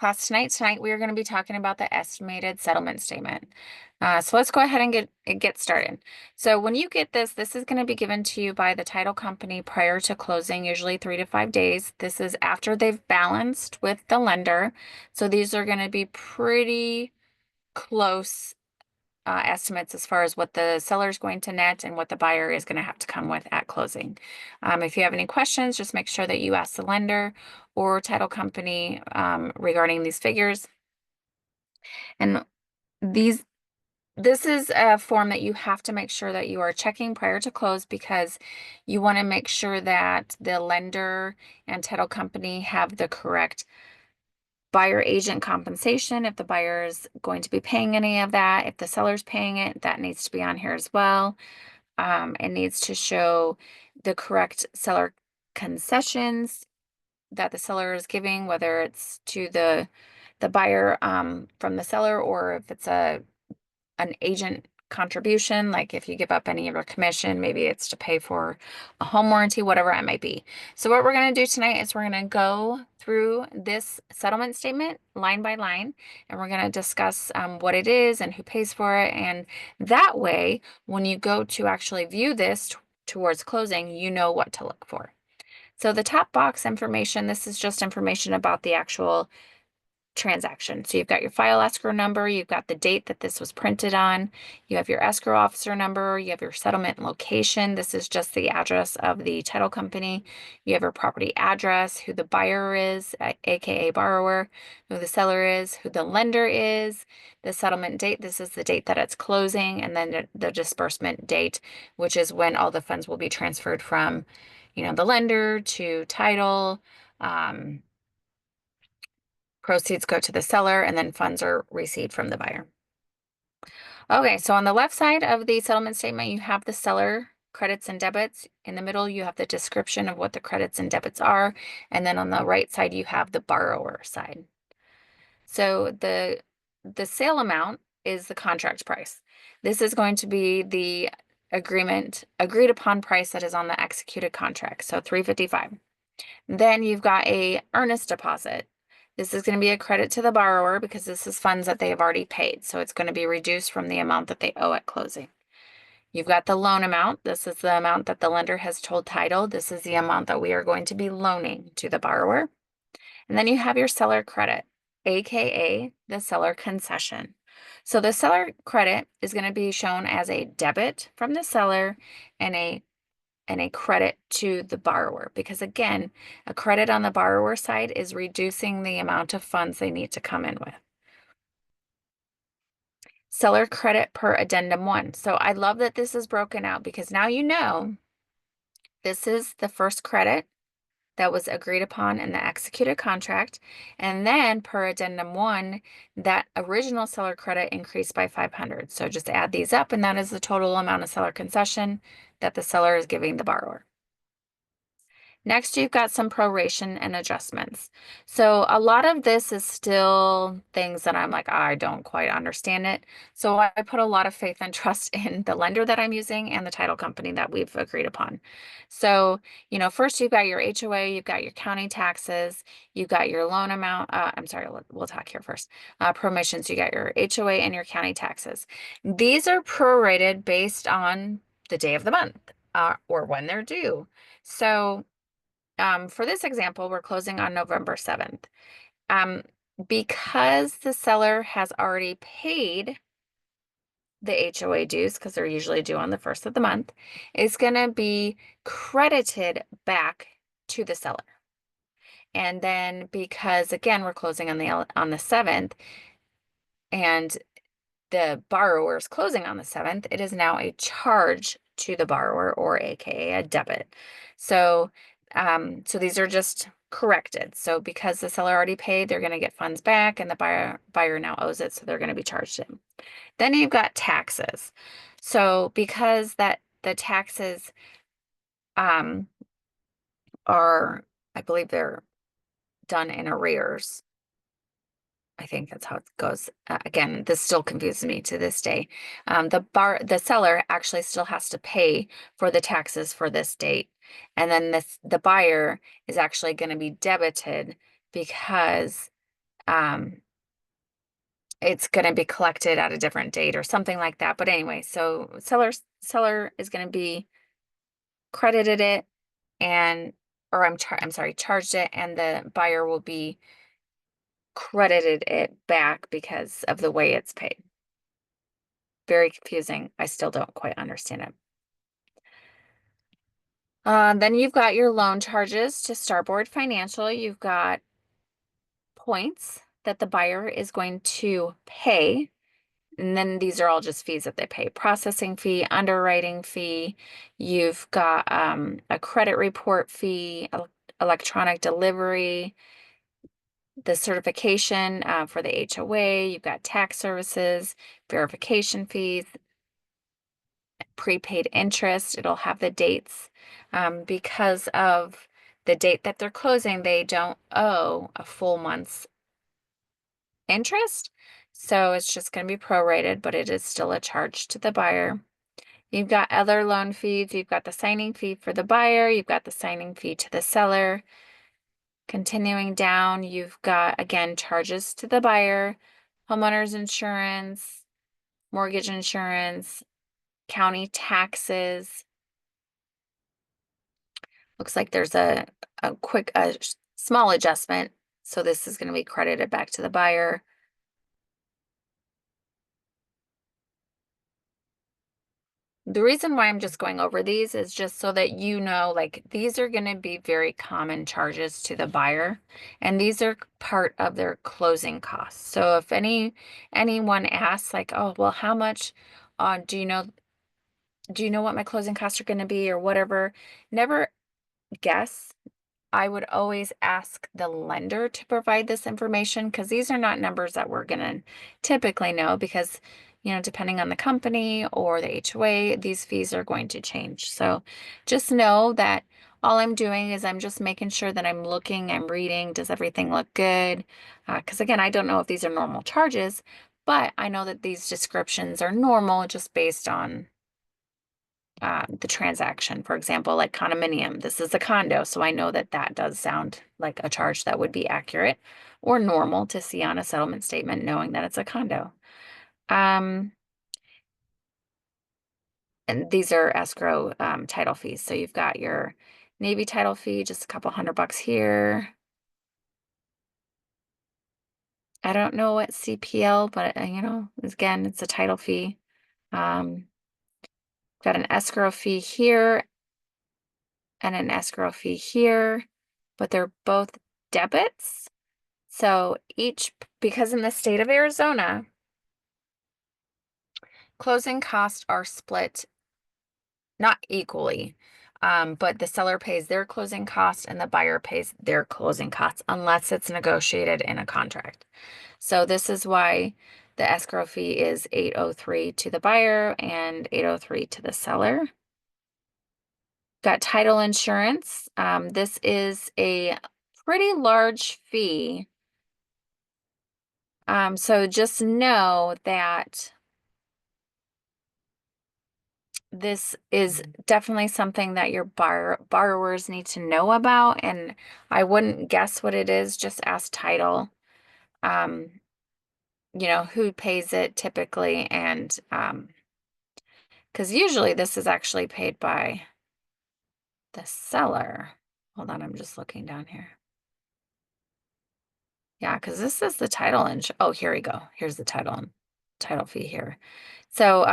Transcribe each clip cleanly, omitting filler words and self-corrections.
Class, tonight we are going to be talking about the estimated settlement statement. So let's go ahead and get started. So when you get this, this is going to be given to you by the title company prior to closing, usually 3 to 5 days. This is after they've balanced with the lender. So these are going to be pretty close estimates as far as what the seller is going to net and what the buyer is going to have to come with at closing. If you have any questions, just make sure that you ask the lender or title company regarding these figures. And these this is a form that you have to make sure that you are checking prior to close because you want to make sure that the lender and title company have the correct buyer agent compensation. If the buyer is going to be paying any of that, if the seller's paying it, that needs to be on here as well. It needs to show the correct seller concessions that the seller is giving, whether it's to the buyer from the seller or if it's an agent contribution, like if you give up any of your commission, maybe it's to pay for a home warranty, whatever it might be. So what we're going to do tonight is we're going to go through this settlement statement line by line, and we're going to discuss what it is and who pays for it. And that way, when you go to actually view this towards closing, you know what to look for. So the top box information, this is just information about the actual transaction. So you've got your file escrow number, you've got the date that this was printed on, you have your escrow officer number, you have your settlement location. This is just the address of the title company. You have your property address, who the buyer is, aka borrower, who the seller is, who the lender is, the settlement date. This is the date that it's closing, and then the disbursement date, which is when all the funds will be transferred from, the lender to title. Proceeds go to the seller, and then funds are received from the buyer. Okay, so on the left side of the settlement statement, you have the seller credits and debits. In the middle, you have the description of what the credits and debits are. And then on the right side, you have the borrower side. So the sale amount is the contract price. This is going to be the agreed upon price that is on the executed contract. So $355. Then you've got a earnest deposit. This is going to be a credit to the borrower because this is funds that they have already paid. So it's going to be reduced from the amount that they owe at closing. You've got the loan amount. This is the amount that the lender has told title. This is the amount that we are going to be loaning to the borrower. And then you have your seller credit, aka the seller concession. So the seller credit is going to be shown as a debit from the seller and a credit to the borrower, because again, a credit on the borrower side is reducing the amount of funds they need to come in with. Seller credit per addendum 1. So I love that this is broken out because now you know this is the first credit that was agreed upon in the executed contract. And then per addendum 1, that original seller credit increased by 500. So just add these up, and that is the total amount of seller concession that the seller is giving the borrower. Next, you've got some proration and adjustments. So a lot of this is still things that I'm like, I don't quite understand it. So I put a lot of faith and trust in the lender that I'm using and the title company that we've agreed upon. So, first you've got your HOA, you've got your county taxes, you've got your loan amount. I'm sorry, we'll talk here first. Promotions, you got your HOA and your county taxes. These are prorated based on the day of the month or when they're due. So, for this example, we're closing on November 7th. Because the seller has already paid the HOA dues, because they're usually due on the first of the month, it's going to be credited back to the seller. And then because, again, we're closing on the 7th, and the borrower is closing on the 7th, it is now a charge to the borrower, or AKA a debit. So these are just corrected. So because the seller already paid, they're going to get funds back, and the buyer now owes it, so they're going to be charged in. Then you've got taxes. So because the taxes are, I believe they're done in arrears. I think that's how it goes. Again, this still confuses me to this day. The seller actually still has to pay for the taxes for this date. And then the buyer is actually going to be debited because um, it's going to be collected at a different date or something like that. But anyway, so seller is going to be credited it and or I'm sorry, charged it, and the buyer will be credited it back because of the way it's paid. Very confusing. I still don't quite understand it. Then you've got your loan charges to Starboard Financial. You've got points that the buyer is going to pay. And then these are all just fees that they pay. Processing fee, underwriting fee. You've got a credit report fee, electronic delivery, the certification for the HOA. You've got tax services, verification fees, prepaid interest. It'll have the dates. Because of the date that they're closing, they don't owe a full month's interest. So it's just going to be prorated, but it is still a charge to the buyer. You've got other loan fees. You've got the signing fee for the buyer. You've got the signing fee to the seller. Continuing down, you've got, again, charges to the buyer, homeowner's insurance, mortgage insurance, county taxes. Looks like there's a quick, small adjustment. So this is going to be credited back to the buyer. The reason why I'm just going over these is just so that you know, like, these are going to be very common charges to the buyer, and these are part of their closing costs. So if anyone asks, like, oh, well, how much do you know what my closing costs are going to be or whatever, never guess. I would always ask the lender to provide this information because these are not numbers that we're going to typically know because, depending on the company or the HOA, these fees are going to change. So just know that all I'm doing is I'm just making sure that I'm looking, I'm reading, does everything look good? Because again, I don't know if these are normal charges, but I know that these descriptions are normal just based on the transaction. For example, like condominium, this is a condo, so I know that that does sound like a charge that would be accurate or normal to see on a settlement statement, knowing that it's a condo. And these are escrow title fees. So you've got your Navy title fee, just a couple $100 here. I don't know what CPL, but again, it's a title fee. Um, got an escrow fee here and an escrow fee here, but they're both debits. So because in the state of Arizona, closing costs are split not equally, but the seller pays their closing costs and the buyer pays their closing costs unless it's negotiated in a contract. So this is why the escrow fee is $803 to the buyer and $803 to the seller. Got title insurance. This is a pretty large fee. So just know that this is definitely something that your borrowers need to know about, and I wouldn't guess what it is. Just ask title, um, who pays it typically, and because usually this is actually paid by the seller. Hold on, I'm just looking down here. Yeah, because this is the title oh, here we go. Here's the title fee here. So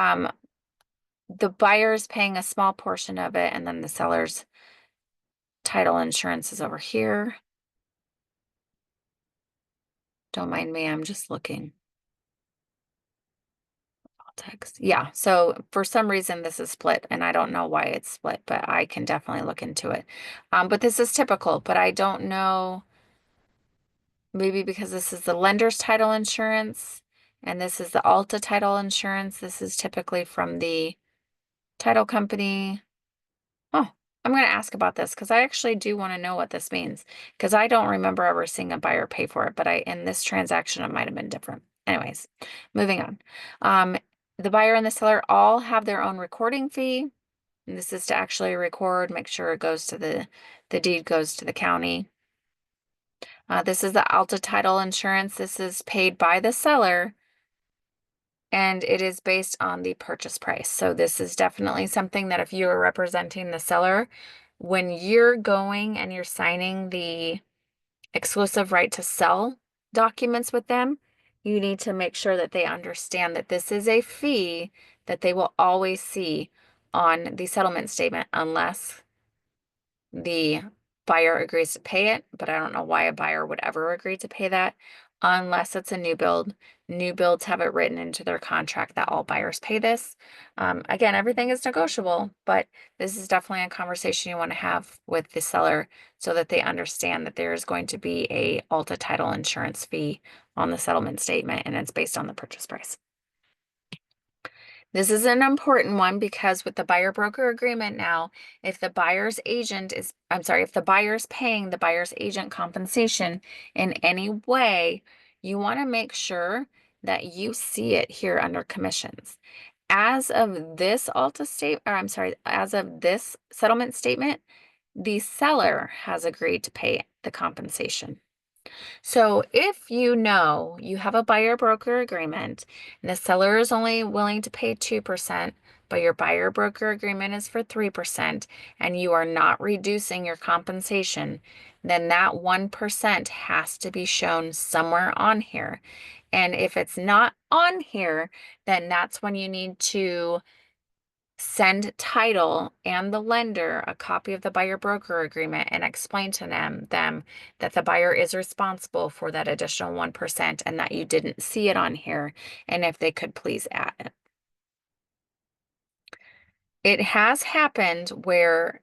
the buyer is paying a small portion of it, and then the seller's title insurance is over here. Don't mind me, I'm just looking. Text. Yeah, so for some reason this is split, and I don't know why it's split, but I can definitely look into it. But this is typical, but I don't know, maybe because this is the lender's title insurance and this is the Alta title insurance. This is typically from the title company. Oh, I'm going to ask about this because I actually do want to know what this means because I don't remember ever seeing a buyer pay for it, but in this transaction, it might have been different. Anyways, moving on. The buyer and the seller all have their own recording fee. And this is to actually record, make sure it goes to the deed goes to the county. This is the Alta Title Insurance. This is paid by the seller and it is based on the purchase price. So this is definitely something that if you are representing the seller, when you're going and you're signing the exclusive right to sell documents with them, you need to make sure that they understand that this is a fee that they will always see on the settlement statement unless the buyer agrees to pay it, but I don't know why a buyer would ever agree to pay that unless it's a new build. New builds have it written into their contract that all buyers pay this. Again, everything is negotiable, but this is definitely a conversation you want to have with the seller so that they understand that there is going to be a Alta title insurance fee on the settlement statement and it's based on the purchase price. This is an important one because with the buyer broker agreement now, if the buyer's agent is, I'm sorry, if the buyer's paying the buyer's agent compensation in any way, you want to make sure that you see it here under commissions. As of this Alta state, or I'm sorry, as of this settlement statement, the seller has agreed to pay the compensation. So if you know you have a buyer broker agreement and the seller is only willing to pay 2%, but your buyer broker agreement is for 3%, and you are not reducing your compensation, then that 1% has to be shown somewhere on here. And if it's not on here, then that's when you need to send title and the lender a copy of the buyer broker agreement and explain to them that the buyer is responsible for that additional 1% and that you didn't see it on here and if they could please add it. It has happened where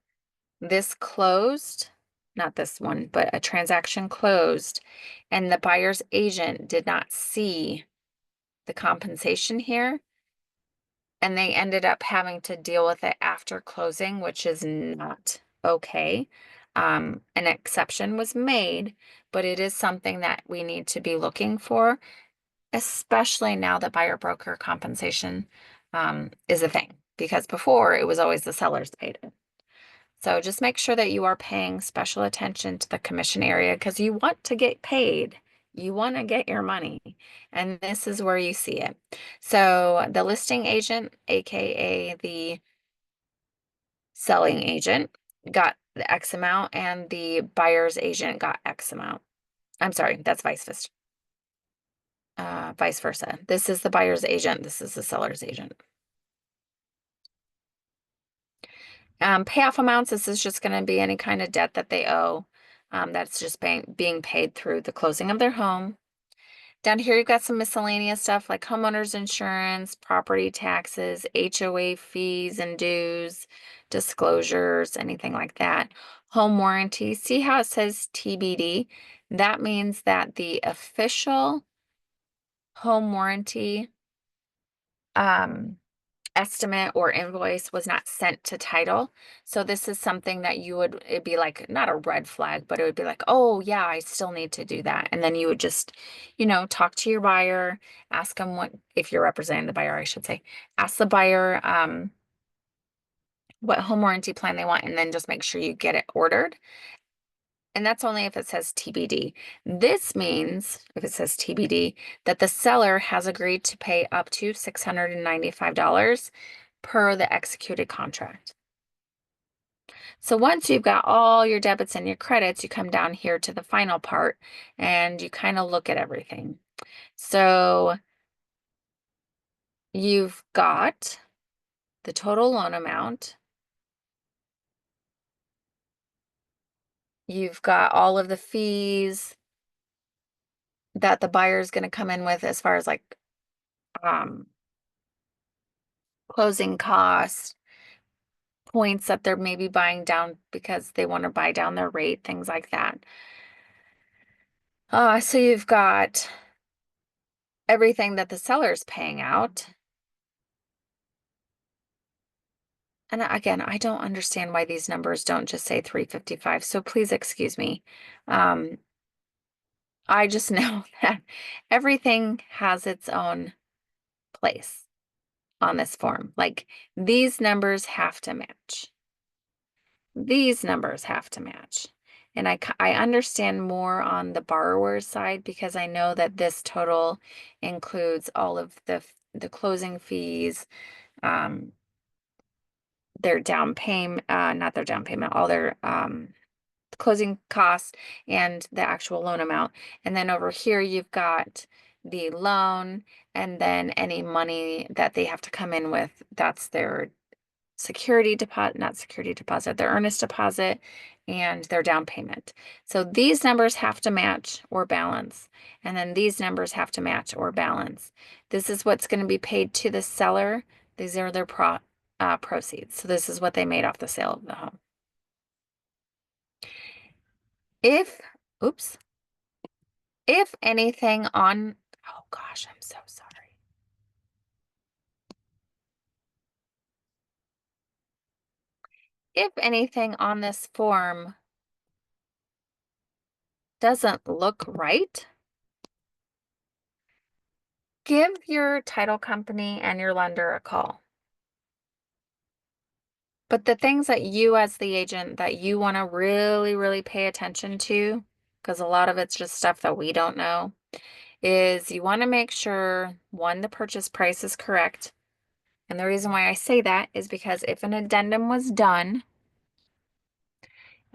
this closed, not this one, but a transaction closed and the buyer's agent did not see the compensation here. And they ended up having to deal with it after closing, which is not okay. An exception was made, but it is something that we need to be looking for, especially now that buyer broker compensation is a thing, because before it was always the sellers paid it. So just make sure that you are paying special attention to the commission area because you want to get paid. You want to get your money. And this is where you see it. So the listing agent, AKA the selling agent, got the X amount and the buyer's agent got X amount. I'm sorry, that's vice versa. This is the buyer's agent. This is the seller's agent. Payoff amounts, this is just going to be any kind of debt that they owe. That's just being paid through the closing of their home. Down here, you've got some miscellaneous stuff like homeowners insurance, property taxes, HOA fees and dues, disclosures, anything like that. Home warranty. See how it says TBD? That means that the official home warranty estimate or invoice was not sent to title. So this is something that it'd be like, not a red flag, but it would be like, oh yeah, I still need to do that. And then you would just, talk to your buyer, ask them if you're representing the buyer, I should say, ask the buyer, what home warranty plan they want, and then just make sure you get it ordered. And that's only if it says TBD. This means, if it says TBD, that the seller has agreed to pay up to $695 per the executed contract. So once you've got all your debits and your credits, you come down here to the final part and you kind of look at everything. So you've got the total loan amount. You've got all of the fees that the buyer is going to come in with as far as like closing costs, points that they're maybe buying down because they want to buy down their rate, things like that. So you've got everything that the seller's paying out. And again, I don't understand why these numbers don't just say 355. So please excuse me. I just know that everything has its own place on this form. Like these numbers have to match. These numbers have to match. And I understand more on the borrower's side because I know that this total includes all of the closing fees, um, their down payment, not their down payment, all their closing costs and the actual loan amount. And then over here, you've got the loan and then any money that they have to come in with. That's their security deposit, not security deposit, their earnest deposit and their down payment. So these numbers have to match or balance. And then these numbers have to match or balance. This is what's going to be paid to the seller. These are their proceeds. So this is what they made off the sale of the home. If, oops, if anything on, oh gosh, I'm so sorry. If anything on this form doesn't look right, give your title company and your lender a call. But the things that you as the agent that you want to really, really pay attention to, because a lot of it's just stuff that we don't know, is you want to make sure, one, the purchase price is correct. And the reason why I say that is because if an addendum was done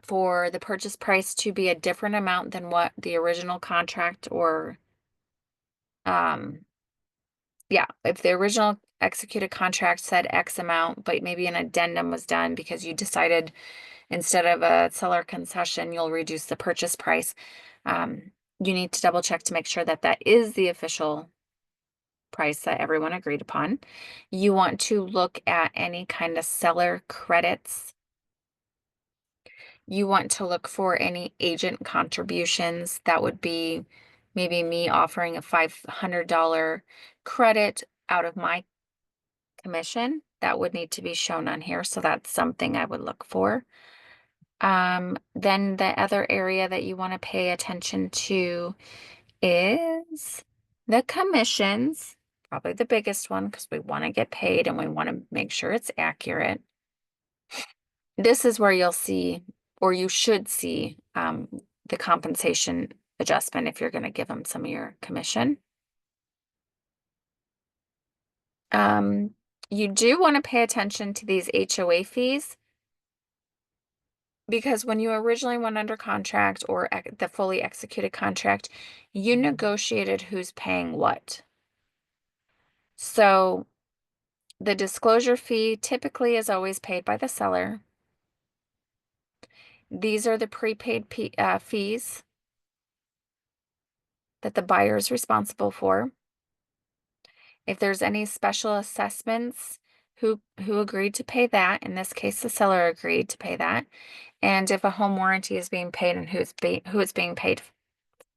for the purchase price to be a different amount than what the original contract or, yeah, if the original executed contract said X amount, but maybe an addendum was done because you decided instead of a seller concession, you'll reduce the purchase price. You need to double check to make sure that that is the official price that everyone agreed upon. You want to look at any kind of seller credits. You want to look for any agent contributions. That would be maybe me offering a $500 credit out of my commission. That would need to be shown on here. So that's something I would look for. Then the other area that you want to pay attention to is the commissions, probably the biggest one because we want to get paid and we want to make sure it's accurate. This is where you'll see, or you should see, the compensation adjustment if you're going to give them some of your commission. You do want to pay attention to these HOA fees because when you originally went under contract or the fully executed contract, you negotiated who's paying what. So the disclosure fee typically is always paid by the seller. These are the prepaid fees that the buyer is responsible for. If there's any special assessments, who agreed to pay that? In this case, the seller agreed to pay that. And if a home warranty is being paid and who it's being paid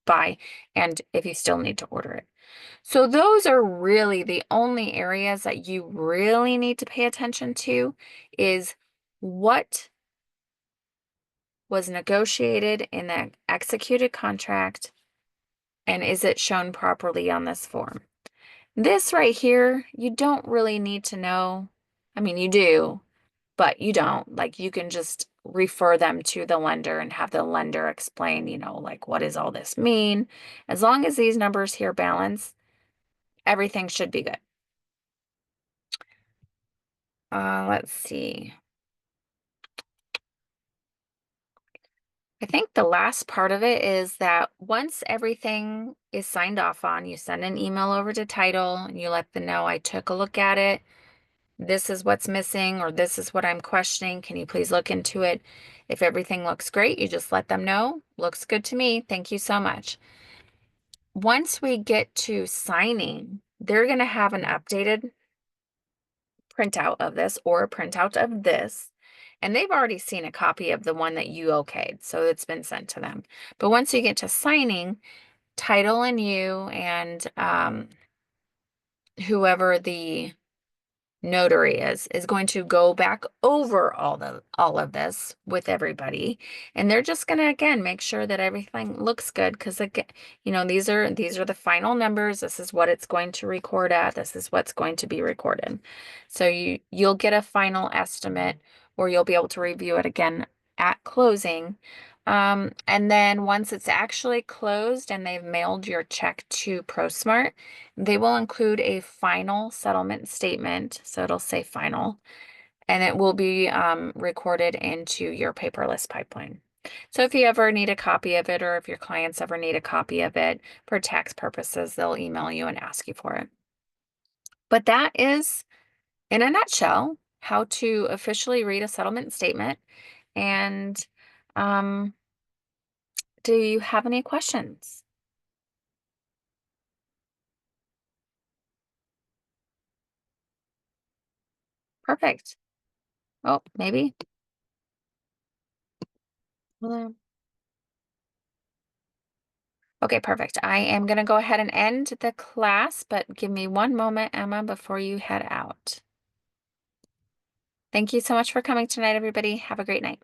by, and if you still need to order it. So those are really the only areas that you really need to pay attention to is what was negotiated in the executed contract and is it shown properly on this form. This right here, you don't really need to know. I mean, you do, but you don't. Like, you can just refer them to the lender and have the lender explain, like, what does all this mean? As long as these numbers here balance, everything should be good. Let's see. I think the last part of it is that once everything is signed off on, you send an email over to title and you let them know I took a look at it. This is what's missing, or this is what I'm questioning. Can you please look into it? If everything looks great, you just let them know. Looks good to me. Thank you so much. Once we get to signing, they're going to have an updated printout of this or a printout of this. And they've already seen a copy of the one that you okayed, so it's been sent to them. But once you get to signing, title and you and whoever the notary is going to go back over all of this with everybody, and they're just going to again make sure that everything looks good because again, these are the final numbers. This is what it's going to record at. This is what's going to be recorded. So you'll get a final estimate or you'll be able to review it again at closing And then once it's actually closed and they've mailed your check to ProSmart, they will include a final settlement statement. So it'll say final, and it will be recorded into your paperless pipeline. So if you ever need a copy of it, or if your clients ever need a copy of it for tax purposes, they'll email you and ask you for it. But that is, in a nutshell, how to officially read a settlement statement. And um, do you have any questions? Perfect. Oh, maybe. Hello. Okay, perfect. I am going to go ahead and end the class, but give me one moment, Emma, before you head out. Thank you so much for coming tonight, everybody. Have a great night.